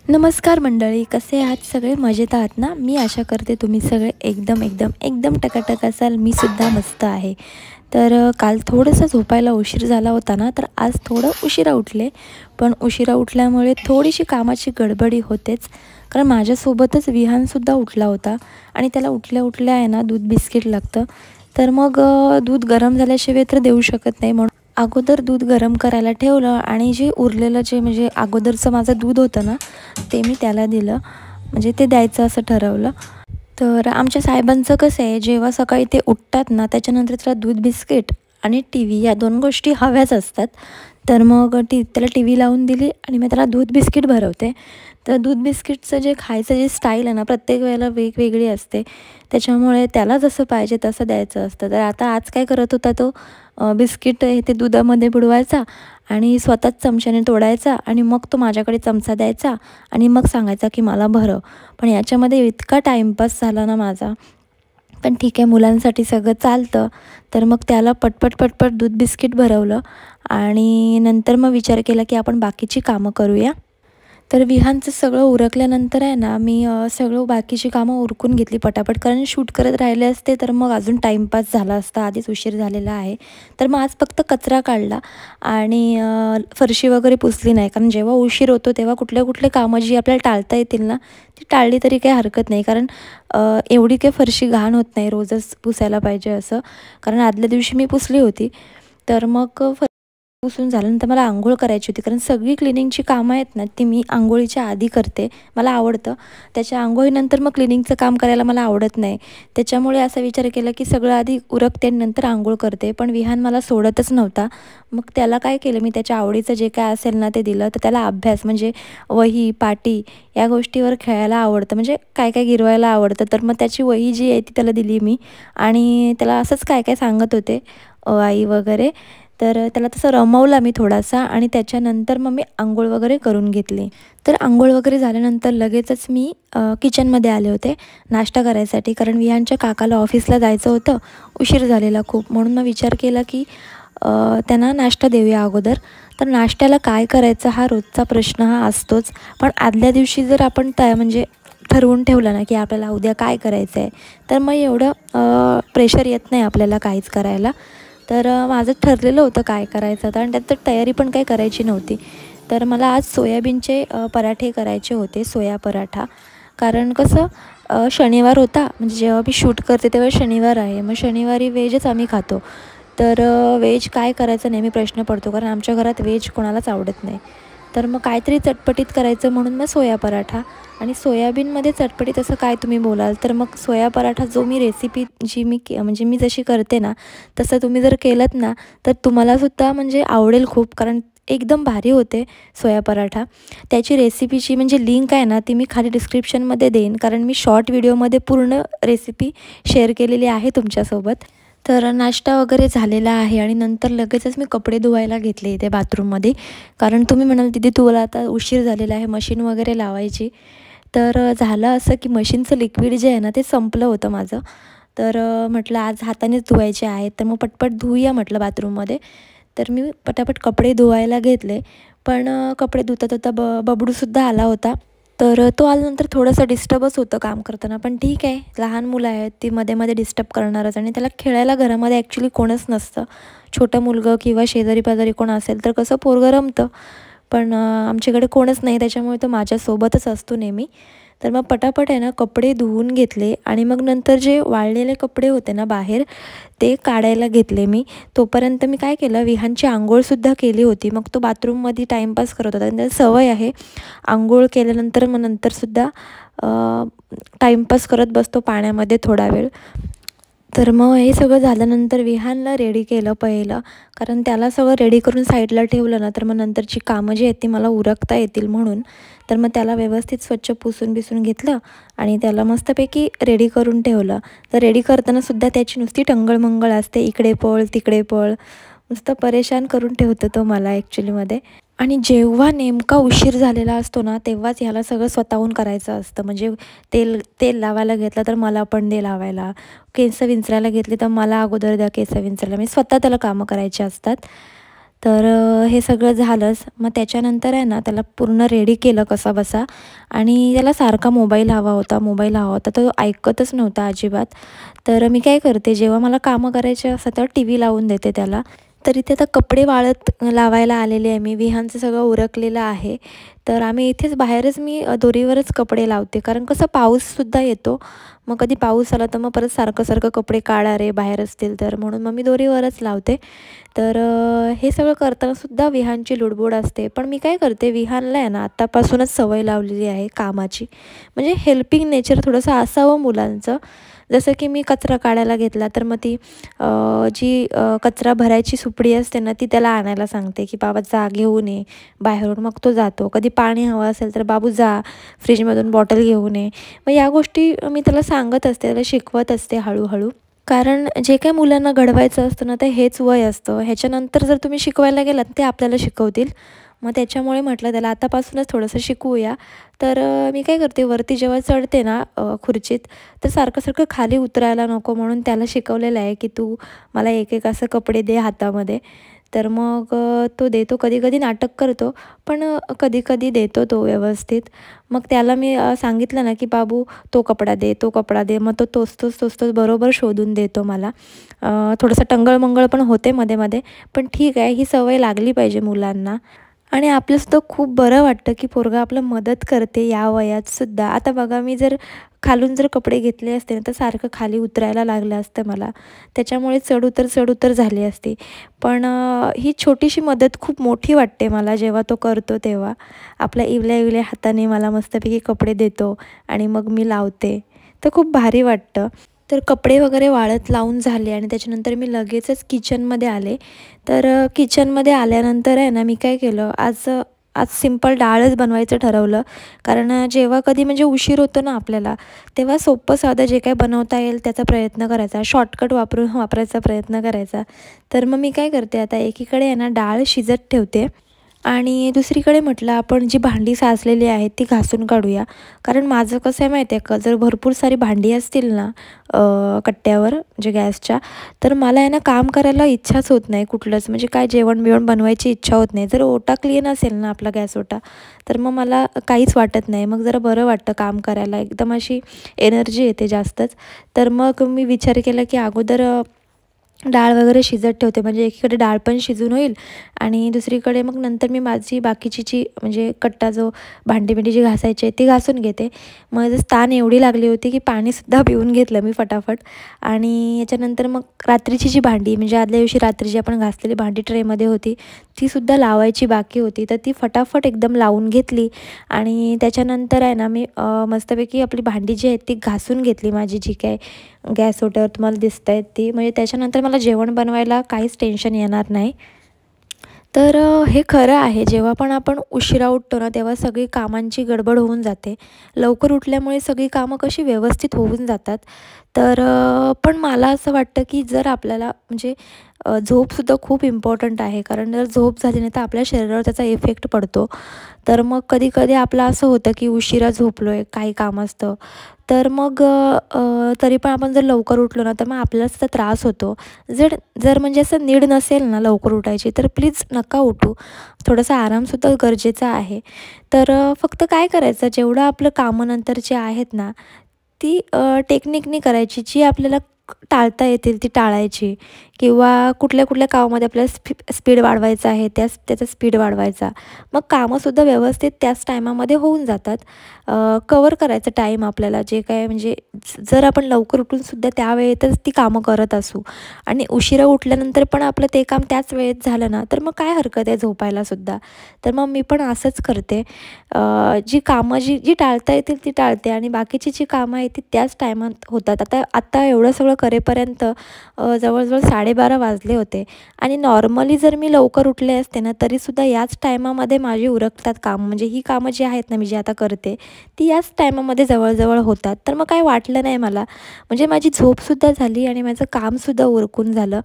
नमस्कार मंडळी, कसे आहात सगळे? मजेत आहात ना? मी आशा करते तुम्ही सगळे एकदम टकाटक असाल. मी सुद्धा मस्त आहे. तर काल थोडंसं झोपायला उशीर झाला होता ना, तर आज थोडं उशिरा उठले. पण उशिरा उठल्यामुळे थोडीशी कामाची गडबडी होतेच. कारण माझ्यासोबतच विहानसुद्धा उठला होता आणि त्याला उठल्या आहे ना दूध बिस्किट लागतं. तर मग दूध गरम झाल्याशिवाय तर देऊ शकत नाही, म्हणून अगोदर दूध गरम करायला ठेवलं आणि जे उरलेलं म्हणजे अगोदरचं माझं दूध होतं ना, ते मी त्याला दिलं. म्हणजे ते द्यायचं असं ठरवलं. तर आमच्या साहेबांचं कसं आहे, जेव्हा सकाळी ते उठतात ना, त्याच्यानंतर त्याला दूध बिस्किट आणि टी व्ही या 2 गोष्टी हव्याच असतात. तर मग त्याला टी व्ही लावून दिली आणि मी त्याला दूध बिस्किट भरवते. तर दूध बिस्किटचं जे खायचं जे स्टाईल आहे ना, प्रत्येक वेळेला वेगवेगळी असते. त्याच्यामुळे त्याला जसं पाहिजे तसं द्यायचं असतं. तर आता आज काय करत होता तो, बिस्किट ते दुधामध्ये बुडवायचा आणि स्वतःच चमच्याने तोडायचा आणि मग तो माझ्याकडे चमचा द्यायचा आणि मग सांगायचा की मला भरव. पण याच्यामध्ये इतका टाईमपास झाला ना माझा. पण ठीक आहे, मुलांसाठी सगळं चालतं. तर मग त्याला पटपट दूध बिस्किट भरवलं आणि नंतर मग विचार केला की आपण बाकीची कामं करूया. तर विहानचं सगळं उरकल्यानंतर आहे ना, मी सगळं बाकीची कामं उरकून घेतली पटापट. कारण शूट करत राहिले असते तर मग अजून टाईमपास झाला असता, आधीच उशीर झालेला आहे. तर मग आज फक्त कचरा काढला आणि फरशी वगैरे पुसली नाही. कारण जेव्हा उशीर होतो तेव्हा कुठले कामं जी आपल्याला टाळता येतील ना, ती टाळली तरी काही हरकत नाही. कारण एवढी काही फरशी घाण होत नाही रोजच पुसायला पाहिजे असं. कारण आदल्या दिवशी मी पुसली होती. तर मग पुसून झाल्यानंतर मला अंघोळ करायची होती. कारण सगळी क्लिनिंगची कामं आहेत ना, ती मी अंघोळीच्या आधी करते. मला आवडतं. त्याच्या अंघोळीनंतर मग क्लिनिंगचं काम करायला मला आवडत नाही. त्याच्यामुळे असा विचार केला की सगळं आधी उरकते आणि नंतर अंघोळ करते. पण विहान मला सोडतच नव्हता. मग त्याला काय केलं, मी त्याच्या आवडीचं जे काय असेल ना ते दिलं. तर त्याला अभ्यास म्हणजे वही, पाटी या गोष्टीवर खेळायला आवडतं. म्हणजे काय काय गिरवायला आवडतं. तर मग त्याची वही जी आहे ती त्याला दिली मी आणि त्याला असंच काय काय सांगत होते, आई वगैरे. तर त्याला तसं रमवला मी थोडासा आणि त्याच्यानंतर मग मी अंघोळ वगैरे करून घेतली. तर अंघोळ वगैरे झाल्यानंतर लगेचच मी किचनमध्ये आले होते नाश्ता करायसाठी. कारण विहानच्या काकाला ऑफिसला जायचं होतं, उशीर झालेला खूप. म्हणून मग विचार केला की त्यांना नाश्ता देऊया अगोदर. तर नाश्त्याला काय करायचं हा रोजचा प्रश्न हा असतोच. पण आदल्या दिवशी जर आपण म्हणजे ठरवून ठेवलं ना की आपल्याला उद्या काय करायचं आहे, तर मग एवढं प्रेशर येत नाही आपल्याला काहीच करायला. तर माझं ठरलेलं होतं काय करायचं होतं आणि त्यात तर तयारी पण काही करायची नव्हती. तर मला आज सोयाबीनचे पराठे करायचे होते, सोया पराठा. कारण कसं, शनिवार होता, म्हणजे जेव्हा मी शूट करते तेव्हा शनिवार आहे. मग शनिवारी व्हेजच आम्ही खातो. तर व्हेज काय करायचं नेहमी प्रश्न पडतो, कारण आमच्या घरात व्हेज कोणालाच आवडत नाही. तर मग काहीतरी चटपटीत करायचं म्हणून मग सोया पराठा. आणि सोयाबीनमध्ये चटपटीत असं काय तुम्ही बोलाल, तर मग सोया पराठा जो मी रेसिपी जी मी म्हणजे मी जशी करते ना, तसं तुम्ही जर केलंत ना, तर तुम्हालासुद्धा म्हणजे आवडेल खूप. कारण एकदम भारी होते सोया पराठा. त्याची रेसिपीची म्हणजे लिंक आहे ना, ती मी खाली डिस्क्रिप्शनमध्ये देईन. कारण मी शॉर्ट व्हिडिओमध्ये पूर्ण रेसिपी शेअर केलेली आहे तुमच्यासोबत. तर नाश्ता वगैरे झालेला आहे आणि नंतर लगेचच मी कपडे धुवायला घेतले इथे बाथरूममध्ये. कारण तुम्ही म्हणाल, "दीदी तुला आता उशीर झालेला आहे, मशीन वगैरे लावायची." तर झालं असं की मशीनचं लिक्विड जे आहे ना, ते संपलं होतं माझं. तर म्हटलं आज हातानेच धुवायचे आहेत, तर मग पटपट धुऊया म्हटलं बाथरूममध्ये. तर मी पटापट कपडे धुवायला घेतले. पण कपडे धुता बबडूसुद्धा आला होता. तर तो आल्यानंतर थोडंसं डिस्टर्बच होतं काम करताना. पण ठीक आहे, लहान मुलं आहेत, ती मध्ये डिस्टर्ब करणारच आणि त्याला खेळायला घरामध्ये ॲक्च्युली कोणच नसतं. छोटं मुलगं किंवा शेजारी-पाजारी कोण असेल तर कसं पोरगं रमतं. पण आमच्याकडे कोणच नाही, त्याच्यामुळे तो माझ्यासोबतच असतो नेहमी. तर मग पटापट आहे ना कपडे धुवून घेतले आणि मग नंतर जे वाळलेले कपडे होते ना बाहेर, ते काढायला घेतले मी. तोपर्यंत मी काय केलं, विहानची अंघोळसुद्धा केली होती. मग तो बाथरूममध्ये टाईमपास करत होता आणि त्याला सवय आहे अंघोळ केल्यानंतर मग नंतरसुद्धा टाईमपास करत बसतो पाण्यामध्ये थोडा वेळ. तर मग हे सगळं झाल्यानंतर विहानला रेडी केलं पहिलं. कारण त्याला सगळं रेडी करून साईडला ठेवलं ना, तर मग नंतरची कामं जी आहेत ती मला उरकता येतील म्हणून. तर मग त्याला व्यवस्थित स्वच्छ पुसून घेतलं आणि त्याला मस्तपैकी रेडी करून ठेवलं. तर रेडी करतानासुद्धा त्याची नुसती टंगळमंगळ असते, इकडे पळ, तिकडे पळ. नुसतं परेशान करून ठेवतो तो मला ॲक्च्युलीमध्ये. आणि जेव्हा नेमका उशीर झालेला असतो ना, तेव्हाच ह्याला सगळं स्वतःहून करायचं असतं. म्हणजे तेल तेल लावायला घेतलं तर मला पण दे लावायला. केस विंचरायला घेतले तर मला अगोदर द्या केस विंचरायला. म्हणजे स्वतः त्याला कामं करायची असतात. तर हे सगळं झालंच. मग त्याच्यानंतर आहे ना त्याला पूर्ण रेडी केलं कसाबसा, आणि त्याला सारखा मोबाईल हवा होता. तो ऐकतच नव्हता अजिबात. तर मी काय करते, जेव्हा मला कामं करायचे असतात तेव्हा टी व्ही लावून देते त्याला. तर इथे आता कपडे वाळत लावायला आलेले आहे मी. विहांचं सगळं उरकलेलं आहे. तर आम्ही इथेच बाहेरच मी दोरीवरच कपडे लावते, कारण कसं पाऊससुद्धा येतो. मग कधी पाऊस आला तर मग परत सारखं कपडे काढा रे बाहेर असतील तर, म्हणून मग मी दोरीवरच लावते. तर हे सगळं करतानासुद्धा विहानची लुडबुड असते. पण मी काय करते, विहानला आहे ना आत्तापासूनच सवय लावलेली आहे कामाची. म्हणजे हेल्पिंग नेचर थोडंसं असावं मुलांचं. जसं की मी कचरा काढायला घेतला तर मग ती जी कचरा भरायची सुपडी असते ना ती त्याला आणायला सांगते, की बाबा जा घेऊन ये बाहेरून. मग तो जातो. कधी पाणी हवं असेल तर बाबू जा फ्रीजमधून बॉटल घेऊन ये. मग या गोष्टी मी त्याला सांगत असते, त्याला शिकवत असते हळूहळू. कारण जे काही मुलांना घडवायचं असतं ना ते हेच वय असतं. ह्याच्यानंतर जर तुम्ही शिकवायला गेलात ते आपल्याला शिकवतील. मग त्याच्यामुळे म्हटलं त्याला आतापासूनच थोडंसं शिकवूया. तर मी काय करते, वरती जेव्हा चढते ना खुर्चीत, तर सारखं खाली उतरायला नको म्हणून त्याला शिकवलेलं आहे, की तू मला एक असं कपडे दे हातामध्ये. तर मग तो देतो. कधी नाटक करतो, पण कधी देतो तो व्यवस्थित. मग त्याला मी सांगितलं ना, की बाबू तो कपडा दे. मग तो तोच बरोबर शोधून देतो मला. थोडंसं टंगळमंगळ पण होते मध्ये, पण ठीक आहे, ही सवय लागली पाहिजे मुलांना. आणि आपल्यासुद्धा खूप बरं वाटतं, की पोरगा आपलं मदत करते या वयातसुद्धा. आता बघा, मी जर खालून कपडे घेतले असते ना तर सारखं खाली उतरायला लागलं असतं मला. त्याच्यामुळे चढ उतर झाली असती. पण ही छोटीशी मदत खूप मोठी वाटते मला जेव्हा तो करतो तेव्हा. आपल्या इवल्या हाताने मला मस्तपैकी कपडे देतो आणि मग मी लावते. तर खूप भारी वाटतं. तर कपडे वगैरे वाळत लावून झाले आणि त्याच्यानंतर मी लगेचच किचनमध्ये आले. तर किचनमध्ये आल्यानंतर आहे ना मी काय केलं, आज सिंपल डाळच बनवायचं ठरवलं. कारण जेव्हा कधी म्हणजे उशीर होतो ना आपल्याला, तेव्हा सोपं साधं जे काही बनवता येईल त्याचा प्रयत्न करायचा, शॉर्टकट वापरायचा प्रयत्न करायचा. तर मग मी काय करते, आता एकीकडे आहे ना डाळ शिजत ठेवते आणि दुसरीकडे म्हटलं आपण जी भांडी साचलेली आहेत ती घासून काढूया. कारण माझं कसं आहे माहिती आहे का, जर भरपूर सारी भांडी असतील ना कट्ट्यावर म्हणजे गॅसच्या, तर मला आहे ना काम करायला इच्छाच होत नाही कुठलंच. म्हणजे काय जेवण बिवण बनवायची इच्छा होत नाही. जर ओटा क्लीन असेल ना आपला गॅस ओटा, तर मग मला काहीच वाटत नाही. मग जरा बरं वाटतं काम करायला, एकदम अशी एनर्जी येते जास्तच. तर मग मी विचार केला की अगोदर डाळ वगैरे शिजत ठेवते, म्हणजे एकीकडे डाळ पण शिजून होईल आणि दुसरीकडे मग नंतर मी माझी बाकीची जी म्हणजे कट्टा जो भांडी जी घासायची आहे ती घासून घेते. मग ताण एवढी लागली होती की पाणीसुद्धा पिऊन घेतलं मी फटाफट. आणि याच्यानंतर मग रात्रीची जी भांडी म्हणजे आदल्या दिवशी रात्री जी आपण घासलेली भांडी ट्रेमध्ये होती तीसुद्धा लावायची बाकी होती, तर ती फटाफट एकदम लावून घेतली. आणि त्याच्यानंतर आहे ना मी मस्तपैकी आपली भांडी जी आहेत ती घासून घेतली, माझी जी काय गॅस ओट्यावर तुम्हाला दिसत आहेत ती. म्हणजे त्याच्यानंतर मला जेवण बनवायला काहीच टेन्शन येणार नाही. तर हे खरं आहे, जेव्हा पण आपण उशिरा उठतो ना तेव्हा सगळी कामांची गडबड होऊन जाते. लवकर उठल्यामुळे सगळी कामं कशी व्यवस्थित होऊन जातात. तर पण मला असं वाटतं की जर आपल्याला म्हणजे झोपसुद्धा खूप इम्पॉर्टंट आहे. कारण जर झोप झाली नाही तर आपल्या शरीरावर त्याचा इफेक्ट पडतो. तर मग कधी म्हणजे असं होतं की उशिरा झोपलो आहे, काही काम असतं, तर मग तरी पण आपण जर लवकर उठलो ना तर मग आपल्यालाच त्याचा त्रास होतो. जर म्हणजे असं नीड नसेल ना लवकर उठायची तर प्लीज नका उठू. थोडासा आरामसुद्धा गरजेचा आहे. तर फक्त काय करायचं, जेवढं आपलं कामं नंतरची आहेत ना ती टेक्निकनी करायची, जी आपल्याला टाळता येतील ती टाळायची. किंवा कुठल्या कामामध्ये आपल्याला स्पीड वाढवायचा आहे त्याचा स्पीड वाढवायचा. मग कामंसुद्धा व्यवस्थित त्याच टायमामध्ये होऊन जातात. कवर करायचं टाईम आपल्याला जे काय म्हणजे जर आपण लवकर उठूनसुद्धा त्या वेळेतच ती कामं करत असू आणि उशिरा उठल्यानंतर पण आपलं ते काम त्याच वेळेत झालं ना तर मग काय हरकत आहे झोपायलासुद्धा. तर मग मी पण असंच करते. जी कामं जी टाळता येतील ती टाळते आणि बाकीची जी कामं आहेत ती त्याच टायमात होतात. आता एवढं सगळं करेपर्यंत जवळजवळ 12:30 वाजले होते आणि नॉर्मली जर मी लवकर उठले असते ना तरीसुद्धा याच टायमामध्ये माझी उरकतात कामं. म्हणजे ही कामं जी आहेत ना मी जी आता करते ती याच टायमामध्ये जवळजवळ होतात. तर मग काय वाटलं नाही मला. म्हणजे माझी झोपसुद्धा झाली आणि माझं कामसुद्धा उरकून झालं.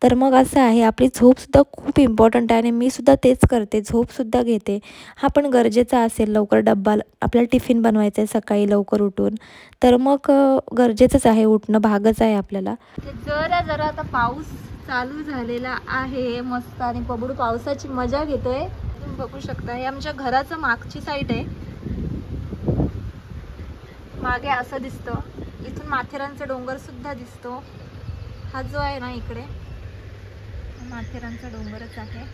तर मग असं आहे, आपली झोपसुद्धा खूप इम्पॉर्टंट आहे आणि मी सुद्धा तेच करते, झोपसुद्धा घेते. हा पण गरजेचा असेल, लवकर डब्बा आपल्याला टिफिन बनवायचं आहे सकाळी लवकर उठून, तर मग गरजेचंच आहे, उठणं भागच आहे आपल्याला. जरा आता पाऊस चालू झालेला आहे मस्त आणि बबडू पावसाची मजा घेतोय. तुम्ही बघू शकता हे आमच्या घराचं मागची साईड आहे. मागे असं दिसतं. इथून माथेरानचा डोंगर सुद्धा दिसतो. हा जो आहे ना इकडे माथेरानचा डोंगरच आहे.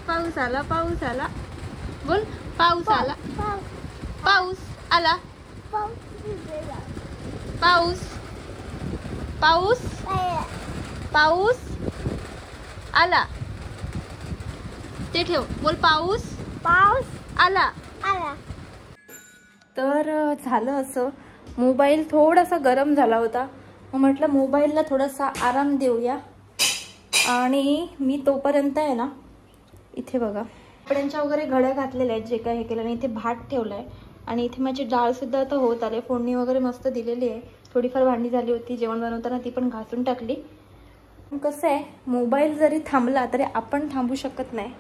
पाऊस आला, पाऊस आला, बोल पाऊस आला, पाऊस आला, पाऊस पाऊस पाऊस आला. ते ठेव, बोल पाऊस पाऊस आला. तर झालं असं, मोबाईल थोडासा गरम झाला होता. मग म्हटलं मोबाईलला थोडासा आराम देऊया. आणि मी तोपर्यंत आहे ना इथे बघा कपड्यांच्या वगैरे घड्या घातलेल्या आहेत, जे काय हे केलं. आणि इथे भात ठेवला आहे. आणि इथे माझी डाळ सुद्धा आता होत आले. फोडणी वगैरे मस्त दिलेली आहे. थोडीफार भांडी झाली होती जेवण बनवताना, ती पण घासून टाकली. कसं आहे, मोबाईल जरी थांबला तरी आपण थांबू शकत नाही.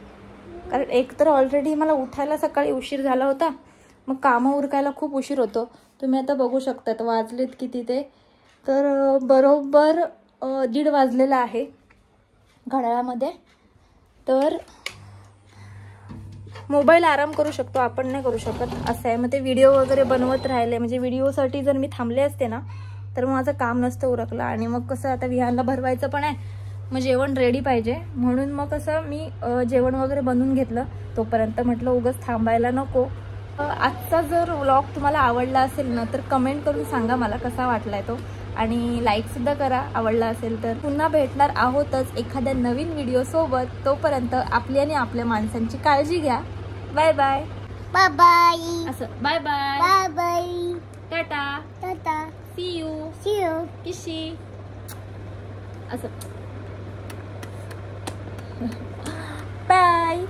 कारण एकतर ऑलरेडी मला उठायला सकाळी उशीर झाला होता. मग कामं उरकायला खूप उशीर होतो. तुम्ही आता बघू शकतात वाजलेत किती ते. तर बरोबर 1:30 वाजलेला आहे घड्याळामध्ये. तर मोबाईल आराम करू शकतो, आपण नाही करू शकत असं आहे. मग ते व्हिडिओ वगैरे बनवत राहिले, म्हणजे व्हिडिओसाठी जर मी थांबले असते ना तर मग माझं काम नसतं उरकलं. आणि मग कसं आता विहानला भरवायचं पण आहे, मग जेवण रेडी पाहिजे. म्हणून मग कसं मी जेवण वगैरे बनवून घेतलं. तोपर्यंत म्हटलं उगाच थांबायला नको. आजचा जर व्लॉग तुम्हाला आवडला असेल ना तर कमेंट करून सांगा मला कसा वाटलाय तो. आणि लाईकसुद्धा करा आवडला असेल तर. पुन्हा भेटणार आहोतच एखाद्या नवीन व्हिडिओसोबत. तोपर्यंत आपली आणि आपल्या माणसांची काळजी घ्या. Bye bye. Bye bye. असं bye bye. Bye bye. Tata. Tata. See you. See you. किशी. असं बाय.